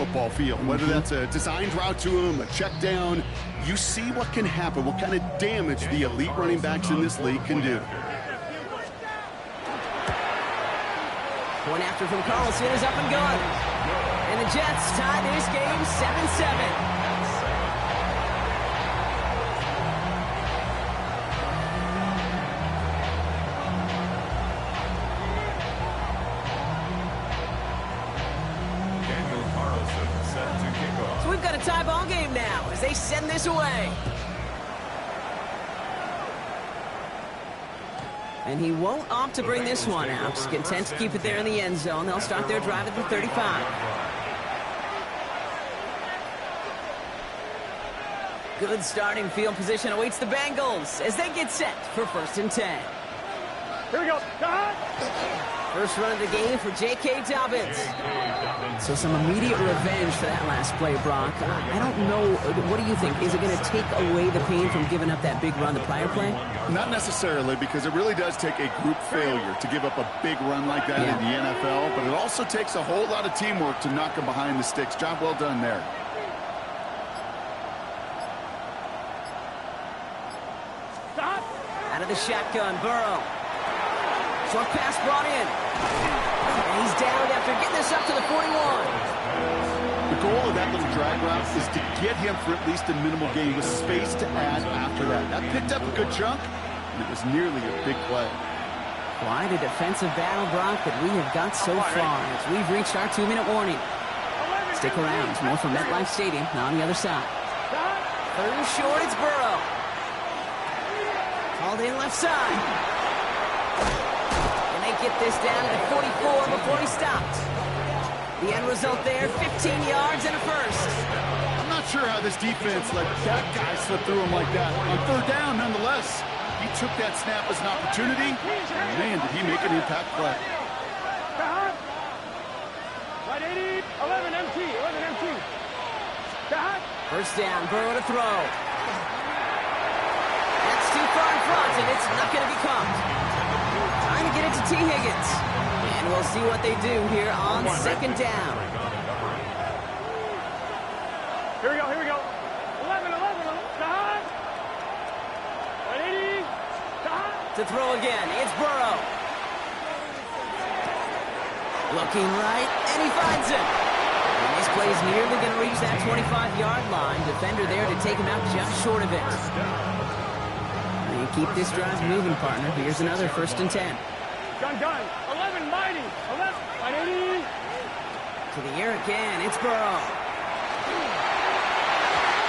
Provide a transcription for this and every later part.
football field. Whether that's a designed route to him, a check down, you see what can happen, what kind of damage the elite running backs in this league can do. Point after from Carlson is up and good. And the Jets tie this game 7-7. So we've got a tie ball game now as they send this away. And he won't opt to bring this one out. Just content to keep it there in the end zone. They'll start their drive at the 35. Good starting field position awaits the Bengals as they get set for 1st and 10. Here we go. First run of the game for J.K. Dobbins. So some immediate revenge for that last play, Brock. I don't know. What do you think? Is it going to take away the pain from giving up that big run the prior play? Not necessarily, because it really does take a group failure to give up a big run like that in the NFL, but it also takes a whole lot of teamwork to knock him behind the sticks. Job well done there. Stop. Out of the shotgun, Burrow. Short pass brought in. And he's down after getting this up to the 41. The goal of that little drag route is to get him for at least a minimal gain with space to add after that. That picked up a good chunk, and it was nearly a big play. Quite a defensive battle, Brock, that we have got so far as we've reached our 2-minute warning. Stick around. More from MetLife Stadium on the other side. 3rd and short, it's Burrow. Called in left side. Get this down to the 44 before he stopped. The end result there, 15 yards and a first. I'm not sure how this defense let that guy slip through him like that. On 3rd down, nonetheless, he took that snap as an opportunity. And man, did he make an impact play. Right 80, 11 MT. First down, Burrow to throw. That's too far in front, and it's not going to be caught. Trying to get it to T. Higgins. And we'll see what they do here on 2nd down. Here we go. 11. Stop. 180. Stop. To throw again, it's Burrow. Looking right, and he finds it. And this play is nearly going to reach that 25-yard line. Defender there to take him out just short of it. Keep this drive moving, partner. Here's another 1st and 10. Gun. 11, mighty. 11, 180. To the air again. It's Burrow.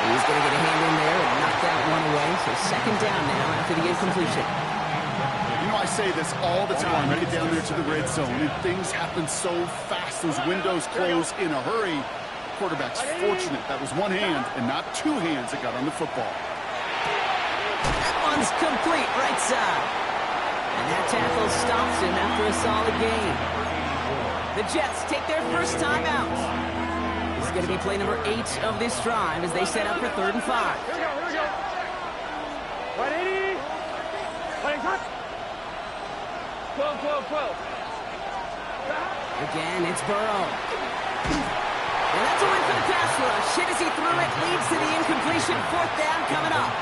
He's going to get a hand in there and knock that one away. So 2nd down now after the incompletion. You know, I say this all the time. I get down there to the red zone, and things happen so fast. Those windows close in a hurry. Quarterback's fortunate. That was one hand and not two hands that got on the football. One's complete right side. And that tackle stops him after a solid gain. The Jets take their first time out. This is going to be play number 8 of this drive as they set up for 3rd and 5. Here we go. 180. Playing cut. 12. Again, it's Burrow. And that's a win for the pass rush. Hit as he threw it, leads to the incompletion. 4th down coming up.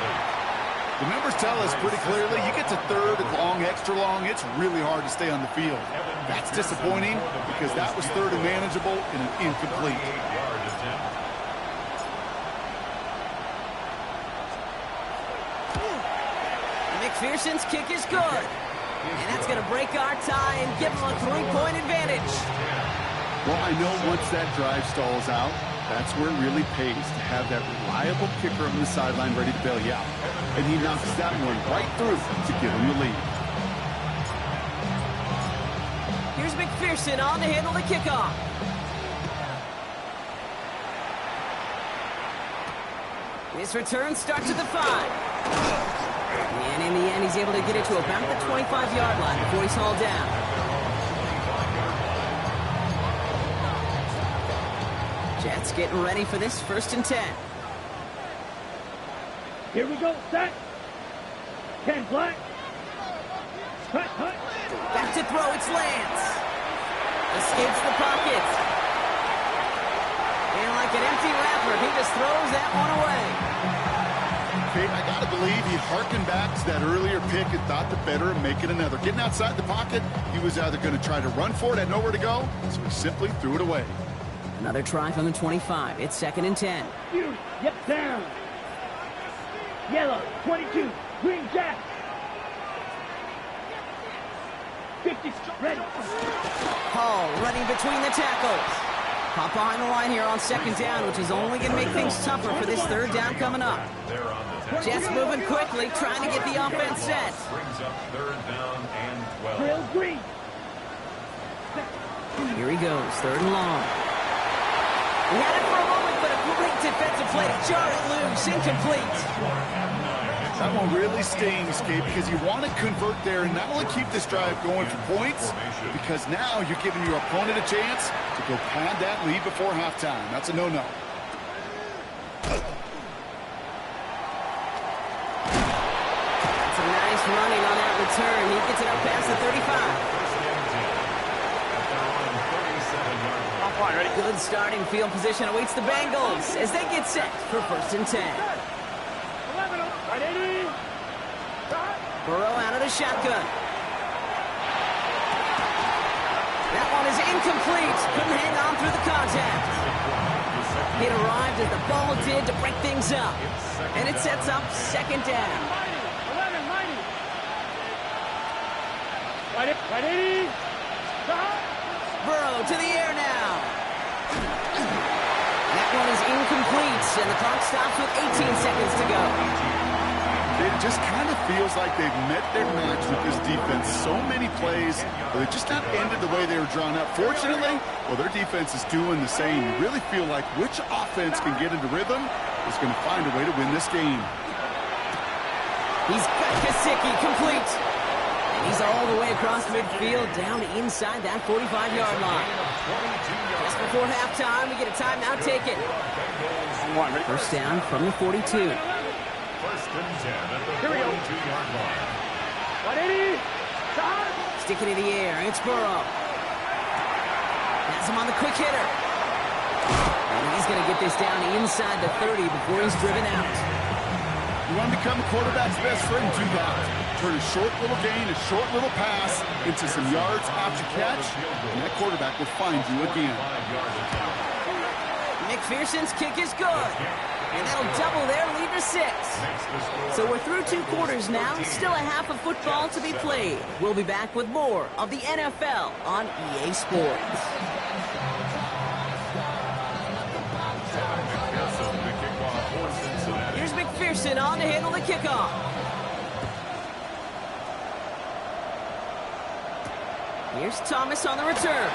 The numbers tell us pretty clearly, you get to 3rd and long, extra long, it's really hard to stay on the field. That's disappointing because that was 3rd and manageable and an incomplete. McPherson's kick is good. And that's going to break our tie and give them a 3-point advantage. Well, I know once that drive stalls out, that's where it really pays to have that reliable kicker on the sideline ready to bail you out. And he knocks that one right through to give him the lead. Here's McPherson on to handle the kickoff. This return starts at the 5. And in the end, he's able to get it to about the 25-yard line before he's hauled down. Jets getting ready for this 1st and 10. Here we go. Set. 10 flat. Cut. Back to throw. It's Lance. Escapes the pocket. And just throws that one away. Kate, I got to believe he hearkened back to that earlier pick and thought the better of making another. Getting outside the pocket, he was either going to try to run for it, had nowhere to go, so he simply threw it away. Another try from the 25. It's 2nd and 10. Yep, down. Yellow, 22, green jack. 50, ready. Hall running between the tackles. Pop behind the line here on 2nd down, which is only going to make things tougher for this 3rd down coming up. Jets moving quickly, trying to get the offense set. Brings up 3rd down and 12. Trail green. Here he goes, 3rd and long. He had it for a moment, but a great defensive play to jar it loose, incomplete. That one really stings, Gabe, because you want to convert there and not only keep this drive going for points, because now you're giving your opponent a chance to go pad that lead before halftime. That's a no-no. That's a nice running on that return. He gets it up past the 35. Good starting field position awaits the Bengals as they get set for 1st and 10. 11, right 80. Burrow out of the shotgun. That one is incomplete. Couldn't hang on through the contact. It arrived as the ball did to break things up. And it sets up 2nd down. 11, mighty. Right 80. Burrow to the air now. That one is incomplete, and the clock stops with 18 seconds to go. It just kind of feels like they've met their match with this defense. So many plays, but they just not ended the way they were drawn up. Fortunately, well, their defense is doing the same. You really feel like which offense can get into rhythm is going to find a way to win this game. He's got Gesicki complete. And he's all the way across midfield, down inside that 45-yard line. Just before halftime, we get a timeout taken. 1st down from the 42. 1st and 10 at the 42-yard line. 180. Sticking in the air, it's Burrow. Has him on the quick hitter. And he's going to get this down inside the 30 before he's driven out. You want to become a quarterback's best friend, do that. Turn a short little gain, a short little pass into some yards after catch, and that quarterback will find you again. McPherson's kick is good. And that'll double their lead to 6. So we're through 2 quarters now. Still a half of football to be played. We'll be back with more of the NFL on EA Sports. Here's McPherson on to handle the kickoff. Here's Thomas on the return.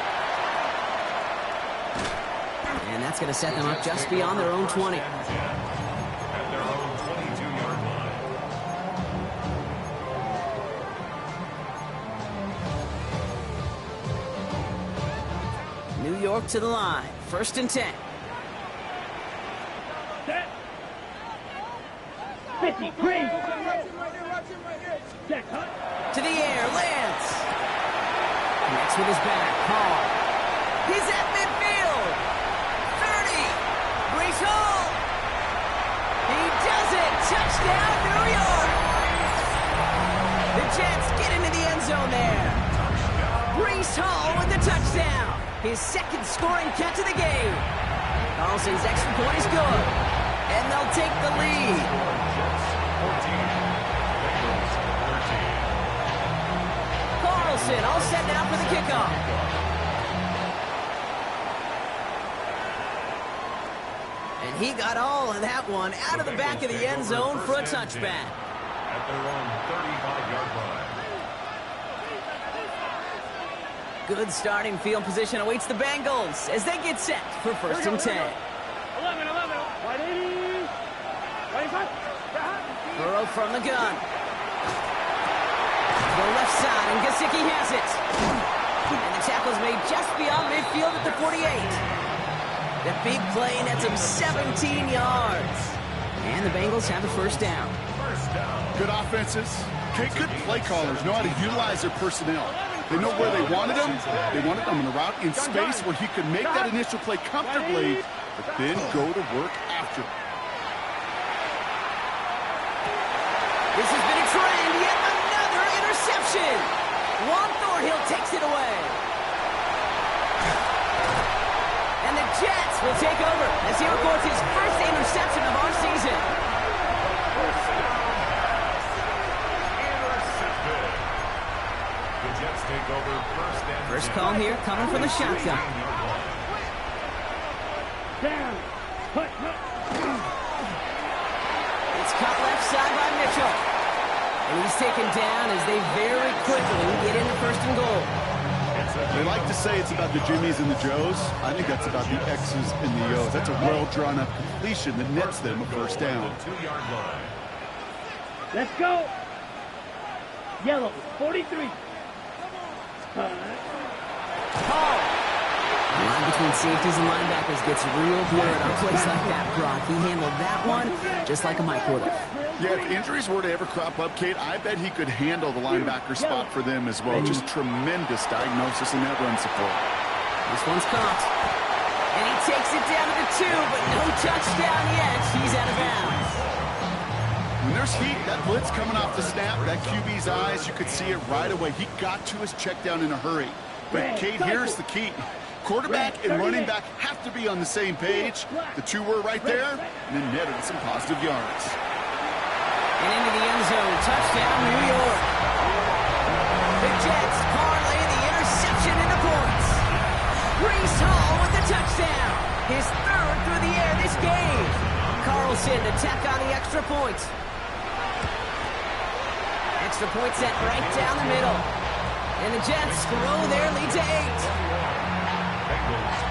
And that's going to set them up just beyond their own 20. At their own 22-yard line. New York to the line. 1st and 10. Set. 50, green. Jack, cut. To the air, Lance. Connects with his back. Hall. He's at midfield. 30. Brees Hall. He does it. Touchdown, New York. The Jets get into the end zone there. Brees Hall with the touchdown. His 2nd scoring catch of the game. Carlson's extra point is good. And they'll take the lead. Carlson all set now for the kickoff. And he got all of that one out of the back of the end zone for a touchback. At their own 35-yard line. Good starting field position awaits the Bengals as they get set for 1st and 10. 11, 180. 25. Burrow from the gun. To the left side, and Gesicki has it. And the tackle's made just beyond midfield at the 48. The big play nets him 17 yards. And the Bengals have a 1st down. Good offenses, good play callers know how to utilize their personnel. They know where they wanted him. They wanted him in a route in space where he could make that initial play comfortably, but then go to work after. This has been a trend. Yet another interception. Juan Thornhill takes it away. And the Jets will take over as he records his first interception of our season. Intercepted. The Jets take over First call here coming from the shotgun. Down. Hut. It's cut left side by Mitchell. And he's taken down as they very quickly get into first and goal. They like to say it's about the Jimmies and the Joes. I think that's about the X's and the O's. That's a well-drawn-up completion that nets them a first down. 2-yard line. Let's go. Yellow, 43. Paul. The line between safeties and linebackers gets real blurred on plays like that, Brock. He handled that one just like a Mike would have. Yeah, if injuries were to ever crop up, Kate, I bet he could handle the linebacker spot for them as well. Just tremendous diagnosis in that run support. This one's caught. And he takes it down to the 2, but no touchdown yet. He's out of bounds. When there's heat, that blitz coming off the snap, that QB's eyes, you could see it right away. He got to his check down in a hurry. But, Kate, here's the key. Quarterback and running back have to be on the same page. The two were right there, and then netted some positive yards. And into the end zone. Touchdown, New York. The Jets parlay the interception into points. Breece Hall with the touchdown. His third through the air this game. Carlson to tack on the extra point. Extra point set right down the middle. And the Jets grow their lead to 8. Begals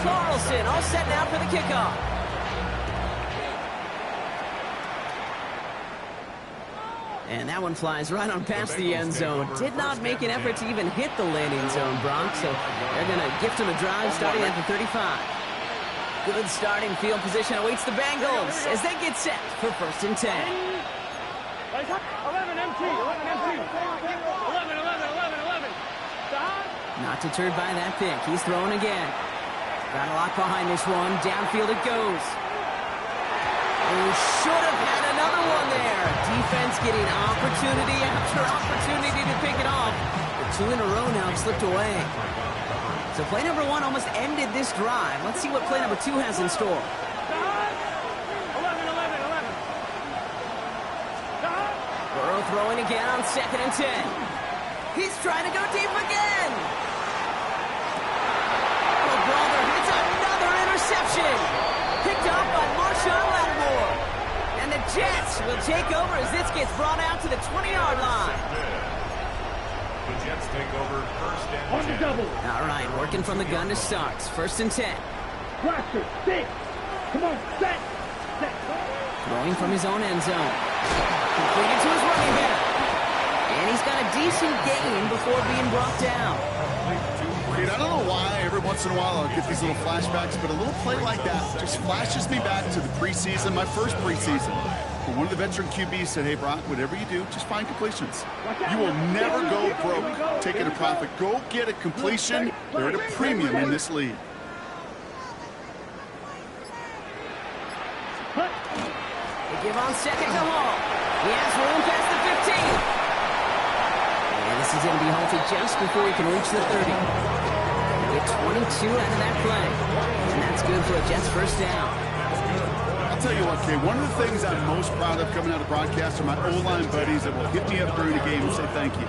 13. Carlson all set now for the kickoff. And that one flies right on past the end zone. Did not make an effort to even hit the landing zone, Bronx. So they're going to gift him a drive starting at the 35. Good starting field position awaits the Bengals as they get set for first and 10. 11 MT. 11. Not deterred by that pick. He's throwing again. Got a lot behind this one. Downfield it goes. Oh, should have had another one there. Defense getting opportunity after opportunity to pick it off. The 2 in a row now have slipped away. So play number 1 almost ended this drive. Let's see what play number 2 has in store. 11. Burrow throwing again on second and 10. He's trying to go deep again. Oh, brother, it's another interception. Picked up by Marshawn Lattimore. And the Jets will take over as this gets brought out to the 20-yard line. The Jets take over first and On the 10. double. All right, working from the gun to start. First and 10. Roster, 6. Come on, set. Throwing from his own end zone. Completed to his running back. And he's got a decent gain before being brought down. Kate, I don't know why every once in a while I'll get these little flashbacks, but a little play like that just flashes me back to the preseason, my first preseason. But one of the veteran QBs said, hey, Brock, whatever you do, just find completions. You will never go broke taking a profit. Go get a completion. They're at a premium in this league. They give on second to Hall. He has room past the 15. And this is going to be halted just before he can reach the 30. Get 22 out of that play. And that's good for a Jets first down. I'll tell you what, Kay, one of the things I'm most proud of coming out of broadcast are my O-line buddies that will hit me up during the game and say thank you.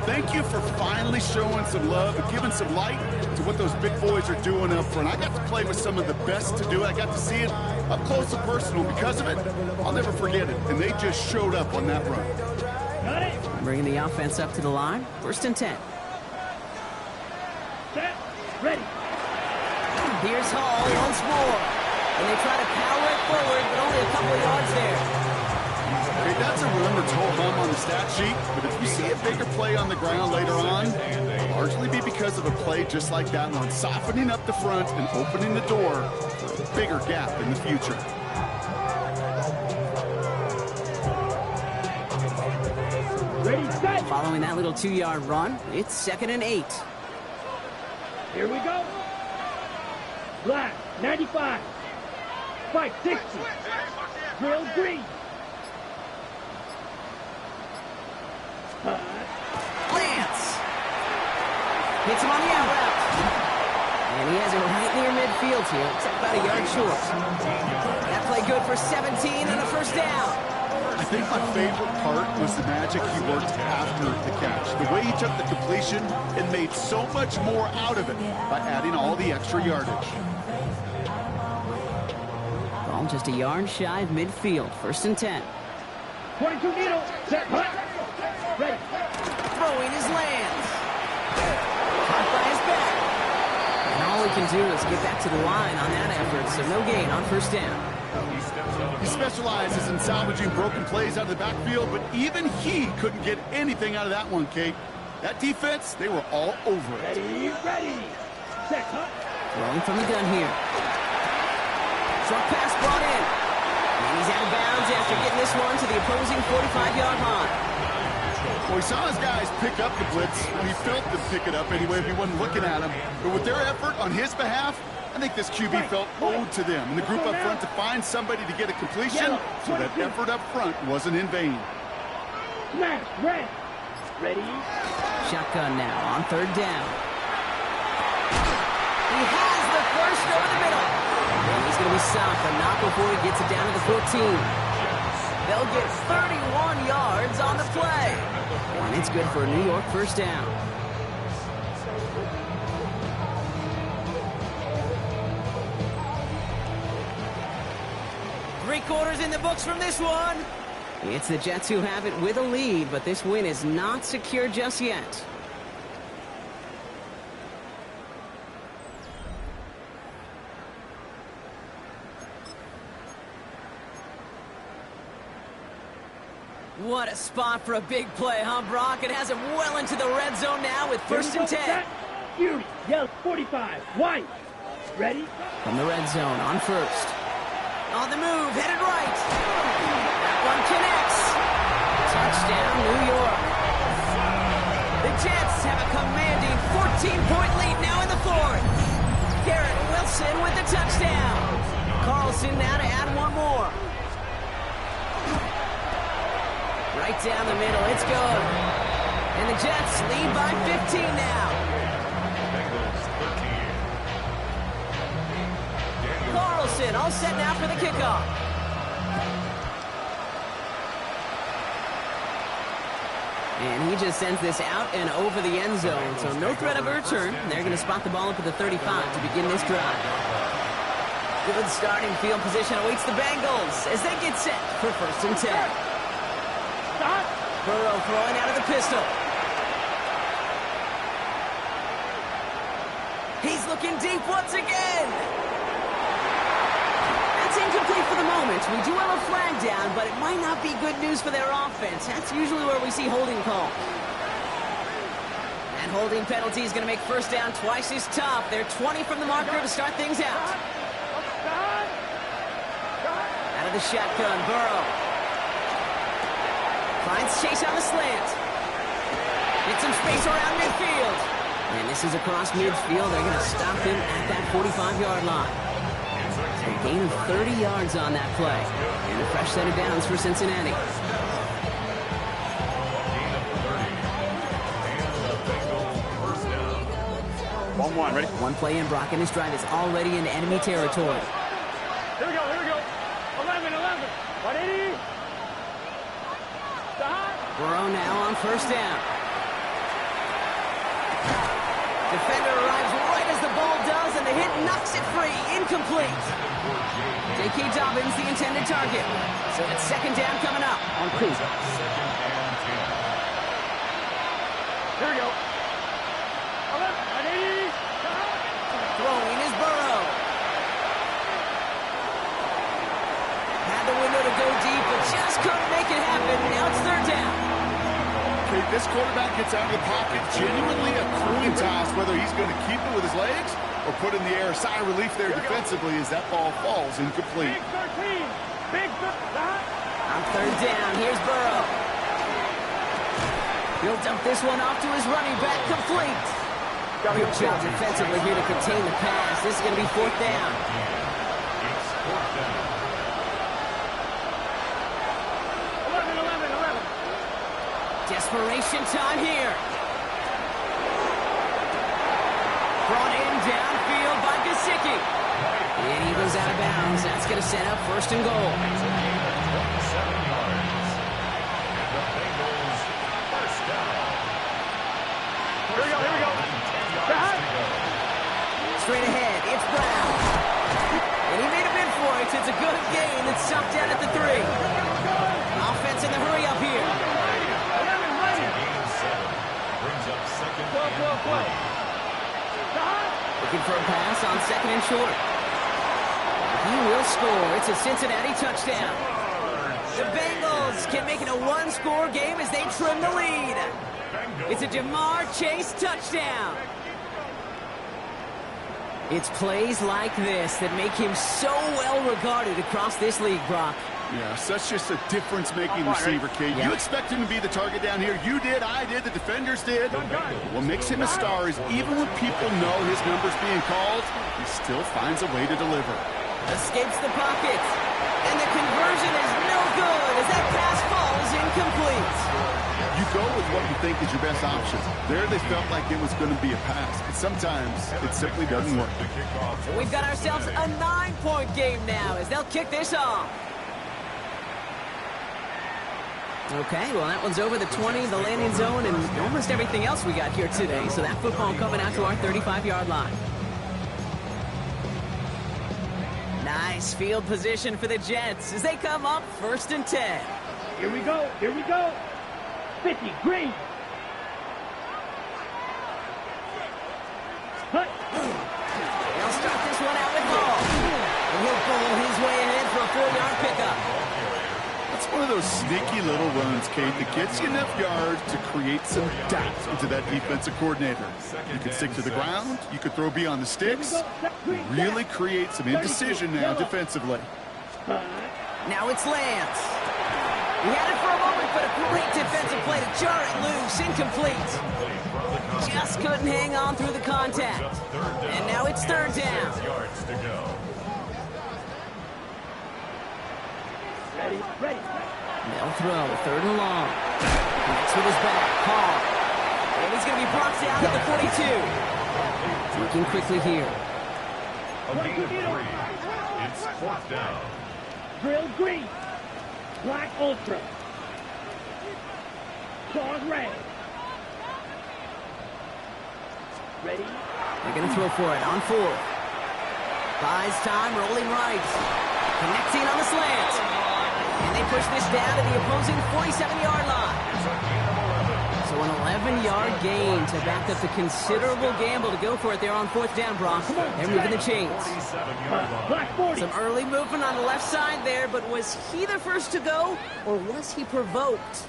Thank you for finally showing some love and giving some light to what those big boys are doing up front. I got to play with some of the best to do it. I got to see it up close and personal. Because of it, I'll never forget it. And they just showed up on that run. Bringing the offense up to the line. First and 10. Set. Ready. Here's Hall once more. And they try to power it forward, but only a couple of yards there. Hey, that's a run that's whole hum on the stat sheet, but if you see a bigger play on the ground later on, it'll largely be because of a play just like that one, softening up the front and opening the door for a bigger gap in the future. Ready, set. Following that little 2-yard run, it's second and 8. Here we go. Black, 95. Spike, 60. Drill, green. Lance. Hits him on the out route. And he has it right near midfield here, except about a yard short. That play good for 17 and a first down. I think my favorite part was the magic he worked after the catch. The way he took the completion and made so much more out of it by adding all the extra yardage. Ball just a yard shy of midfield. First and 10. 22 needle. Set. Hut. Ready. Throwing his Lance. Caught by his back. And all he can do is get back to the line on that effort, so no gain on first down. He specializes in salvaging broken plays out of the backfield, but even he couldn't get anything out of that one, Kate. That defense, they were all over it. Ready, ready. Set. Hut. Throwing from the gun here. Short pass brought in. And he's out of bounds after getting this one to the opposing 45-yard line. Well, he saw his guys pick up the blitz, and he felt them pick it up anyway if he wasn't looking at him. But with their effort on his behalf, I think this QB felt owed to them. And the group up front to find somebody to get a completion, so that effort up front wasn't in vain. Smash. Red. Ready. Shotgun now on third down. He has the first over the middle. And he's going to be stopped, but not before he gets it down to the 14. They'll get 31 yards on the play. And it's good for a New York first down. Three-quarters in the books from this one. It's the Jets who have it with a lead, but this win is not secure just yet. What a spot for a big play, huh, Brock? It has him well into the red zone now with first and 10. Fury, yellow, 45, white. Ready? From the red zone on first. On the move, headed right. That one connects. Touchdown, New York. The Jets have a commanding 14-point lead now in the fourth. Garrett Wilson with the touchdown. Carlson now to add one more. Right down the middle, it's good. And the Jets lead by 15 now. Carlson all set now for the kickoff. And he just sends this out and over the end zone, so no threat of a return. They're going to spot the ball up at the 35 to begin this drive. Good starting field position awaits the Bengals as they get set for first and 10. Burrow throwing out of the pistol. He's looking deep once again. That's incomplete for the moment. We do have a flag down, but it might not be good news for their offense. That's usually where we see holding calls. And holding penalty is going to make first down twice as tough. They're 20 from the marker to start things out. Out of the shotgun, Burrow. Finds Chase on the slant. Gets some space around midfield. And this is across midfield. They're going to stop him at that 45-yard line. So a gain of 30 yards on that play. And a fresh set of downs for Cincinnati. One, ready? One play in, Brock, and his drive is already in enemy territory. Here we go, 11, 180. Burrow now on first down. Defender arrives right as the ball does, and the hit knocks it free. Incomplete. J.K. Dobbins, the intended target. So it's second down coming up on Kuzma. Here we go. 180. Throwing is Burrow. Had the window to go deep, but just couldn't make it happen. Now it's third down. Okay, this quarterback gets out of the pocket, genuinely a coin toss, whether he's going to keep it with his legs or put in the air. Sigh of relief there defensively as that ball falls incomplete. Big 13. On third down, here's Burrow. He'll dump this one off to his running back, complete. Good job defensively here to contain the pass. This is going to be 4th down. It's 4th down. 11. Desperation time here. Brought in downfield by Gesicki. And he goes out of bounds. That's going to set up 1st and goal. It's a gain of 27 yards. And the Bengals first down. Here we go. 10 yards to go. Straight ahead, it's Brown. And he made a bid for it. It's a good gain. It's stopped down at the 3. Offense in the hurry up here. Gain of 7. Brings up 2nd and 3. Looking for a pass on 2nd and short. He will score. It's a Cincinnati touchdown. The Bengals can make it a 1-score game as they trim the lead. It's a Jamar Chase touchdown. It's plays like this that make him so well regarded across this league, Brock. Yeah, such just a difference-making receiver, Kate. Yeah. You expect him to be the target down here. You did, I did, the defenders did. What makes him a star is even when people know his number's being called, he still finds a way to deliver. Escapes the pocket. And the conversion is no good as that pass falls incomplete. You go with what you think is your best option. There they felt like it was going to be a pass, but sometimes it simply doesn't work. So we've got ourselves a 9-point game now as they'll kick this off. Okay, well, that one's over the 20, the landing zone, and almost everything else we got here today. So that football coming out to our 35-yard line. Nice field position for the Jets as they come up 1st and 10. Here we go. 50, green. Hut. They'll start this one out with Ball. And he'll pull his way ahead for a 4-yard pickup. That's one of those sneaky little runs, Kate, that gets you enough yards to create some doubt into that defensive coordinator. You can stick to the ground, you could throw beyond the sticks, really create some indecision now defensively. Now it's Lance. He had it for a moment, but a great defensive play to jar it loose, incomplete. Just couldn't hang on through the contact. And now it's 3rd down. Yards to go. Ready. They'll throw, 3rd and long. Next with his back, Paul. And he's going to be brought down at the 42. Working quickly here. A gain of 3. It's 4th down. Drill green. Black ultra. Claws red. Ready. They're going to throw for it on 4th. Buys time, rolling right. Connecting on the slant. And they push this down to the opposing 47-yard line. So an 11-yard gain to back up the considerable gamble to go for it there on 4th down, Brock. They're moving the chains. Black 40. Some early movement on the left side there, but was he the first to go, or was he provoked?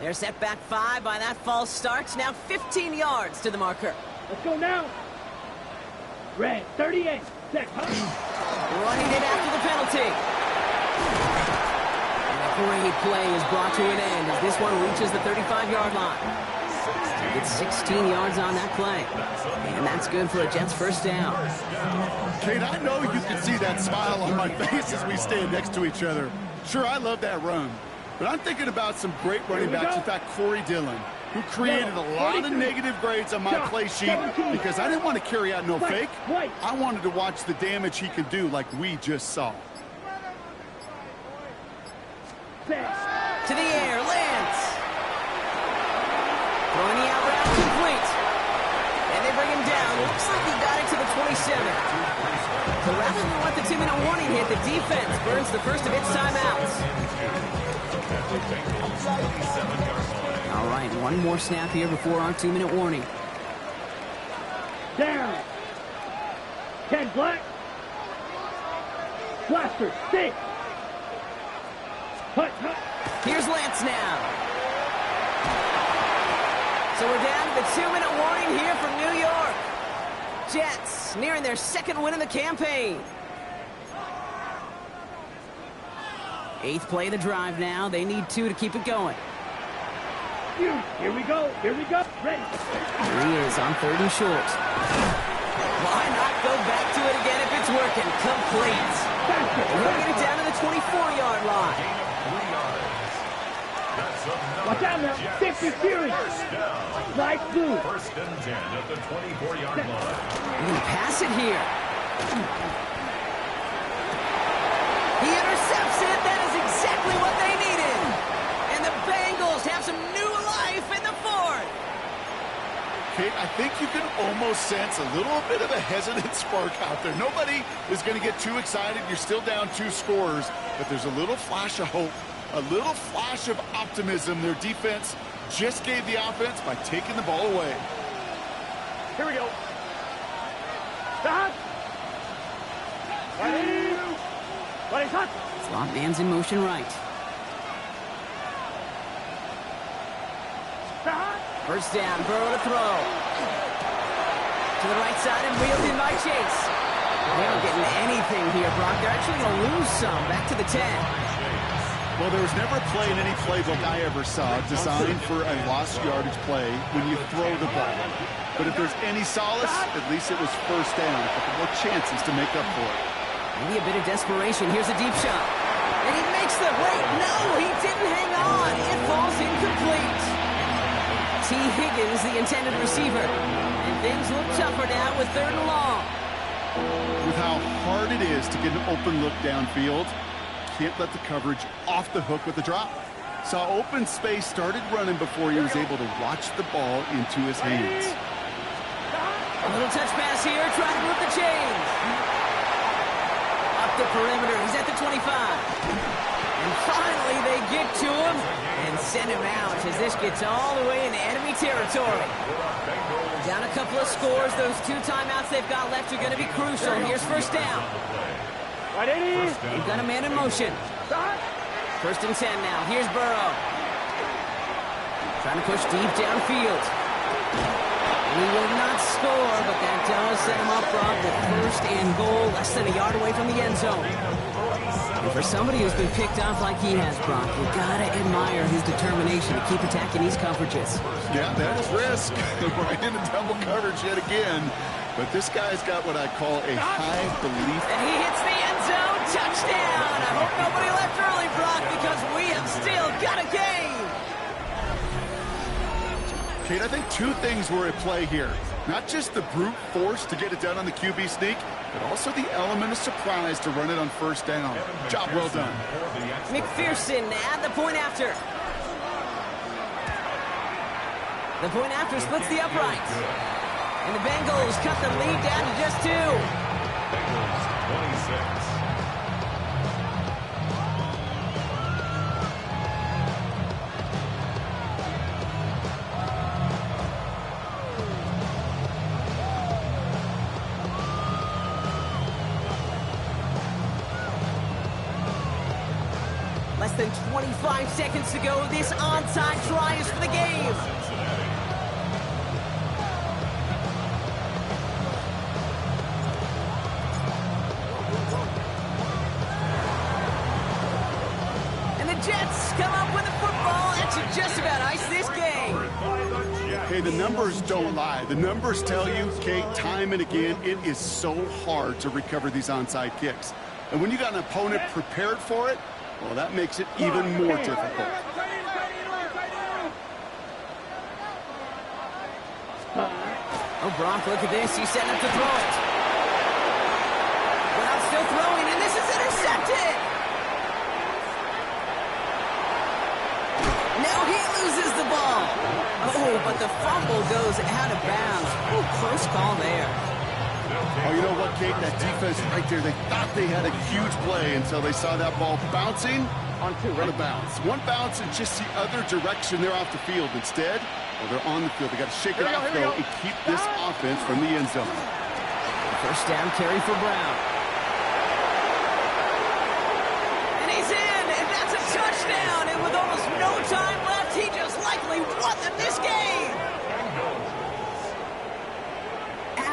They're set back 5 by that false start. Now 15 yards to the marker. Let's go now. Red, 38. Set. Running it after the penalty. And a great play is brought to an end as this one reaches the 35-yard line. It's 16 yards on that play. And that's good for a Jets 1st down. Kate, I know you can see that smile on my face as we stand next to each other. Sure, I love that run. But I'm thinking about some great running backs. In fact, Corey Dillon, who created a lot of negative grades on my play sheet because I didn't want to carry out no fake. I wanted to watch the damage he could do like we just saw. To the air, Lance. Throwing the out route complete. And they bring him down. Looks like he got it to the 27. So rather than let the 2-minute warning hit, the defense burns the first of its timeouts. All right, one more snap here before our 2-minute warning. Down. 10 black. Blaster, 6. Hut. Here's Lance now. So we're down to the 2-minute warning here from New York. Jets nearing their 2nd win of the campaign. Eighth play of the drive now. They need 2 to keep it going. Here we go. Here we go. Ready. Here he is on 3rd and short. Why not go back to it again if it's working? Complete. He'll get it down to the 24-yard line. Watch out now. 50 series. Light blue. First and 10 at the 24-yard line. They're going to pass it here. He intercepts it. That is exactly what they needed. And the Bengals have some new life in the 4th. Kate, I think you can almost sense a little bit of a hesitant spark out there. Nobody is going to get too excited. You're still down 2 scores, but there's a little flash of hope, a little flash of optimism. Their defense just gave the offense by taking the ball away. Here we go. Stop. Ready. What is hot? Slot man's in motion right. Stop. First down, Burrow to throw. To the right side and wheeled in by Chase. They're not getting anything here, Brock. They're actually going to lose some. Back to the 10. Well, there was never a play in any playbook I ever saw designed for a lost yardage play when you throw the ball. But if there's any solace, at least it was first down. A couple more chances to make up for it. Maybe a bit of desperation. Here's a deep shot. And he makes the... Wait, no, he didn't hang on. It falls incomplete. T. Higgins, the intended receiver. And things look tougher now with 3rd and long. With how hard it is to get an open look downfield, can't let the coverage off the hook with the drop. Saw open space, started running before he was able to watch the ball into his hands. A little touch pass here, trying to move the chains. Up the perimeter, he's at the 25. And finally they get to him and send him out as this gets all the way into enemy territory. Down a couple of scores. Those 2 timeouts they've got left are going to be crucial. Here's first down. They've got a man in motion. First and 10 now. Here's Burrow. Trying to push deep downfield. He will not score, but that does set him up, Rob, with 1st and goal, less than a yard away from the end zone. And for somebody who's been picked off like he has, Brock, you gotta admire his determination to keep attacking these coverages. Yeah, that is risk. We're in a double coverage yet again. But this guy's got what I call a high belief. And he hits the end zone. Touchdown. I hope nobody left early, Brock, because we have still got a game. Kate, I think 2 things were at play here. Not just the brute force to get it done on the QB sneak, but also the element of surprise to run it on first down. Job well done. McPherson at the point after. The point after splits the uprights. And the Bengals cut the lead down to just 2. Bengals 26. Less than 25 seconds to go. This onside try is for the game. And the Jets come up with the football and should just about ice this game. Hey, the numbers don't lie. The numbers tell you, Kate, time and again, it is so hard to recover these onside kicks. And when you got an opponent prepared for it, well, that makes it even more difficult. Oh, Brock, look at this. He's setting up to throw it. Brown still throwing, and this is intercepted. Now he loses the ball. Oh, but the fumble goes out of bounds. Oh, close call there. Oh, you know what, Kate? That defense right there, they thought they had a huge play until they saw that ball bouncing on a bounce. One bounce and just the other direction. They're off the field. Instead, well, they're on the field. They got to shake it off, though, and keep this offense from the end zone. First down carry for Brown. And he's in, and that's a touchdown. And with almost no time left, he just likely won them this game.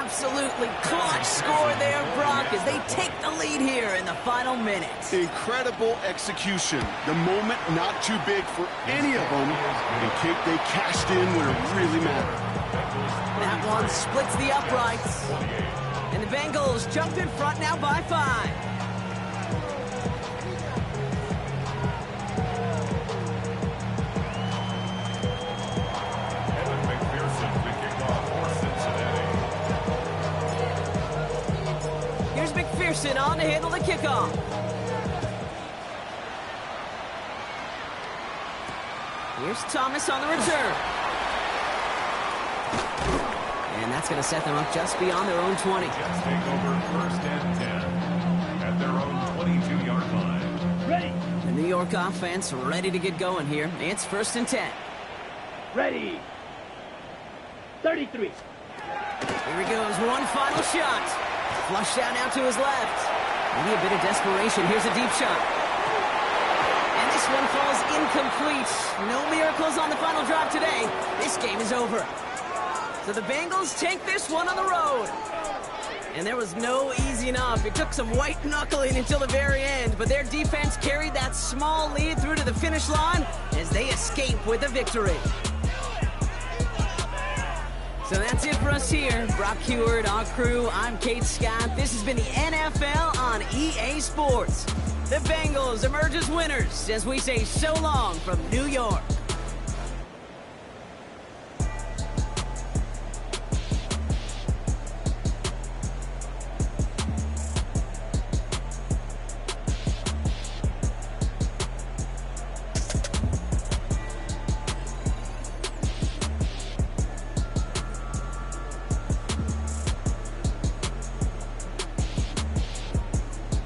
Absolutely clutch score there, Brock. back as they take the lead here in the final minute. Incredible execution. The moment not too big for any of them. And Kate, they cashed in when it really mattered. That one splits the uprights. And the Bengals jump in front now by 5. Here's McPherson on to handle the kickoff. Here's Thomas on the return. And that's going to set them up just beyond their own 20. Jets take over first and 10 at their own 22-yard line. Ready. The New York offense ready to get going here. It's first and 10. Ready. 33. Here he goes, one final shot. Flushed out now to his left. Maybe a bit of desperation. Here's a deep shot. And this one falls incomplete. No miracles on the final drive today. This game is over. So the Bengals take this one on the road. And there was no easing up. It took some white knuckling until the very end, but their defense carried that small lead through to the finish line as they escape with a victory. So that's it for us here. Brock Heward, our crew, I'm Kate Scott. This has been the NFL on EA Sports. The Bengals emerge as winners as we say so long from New York.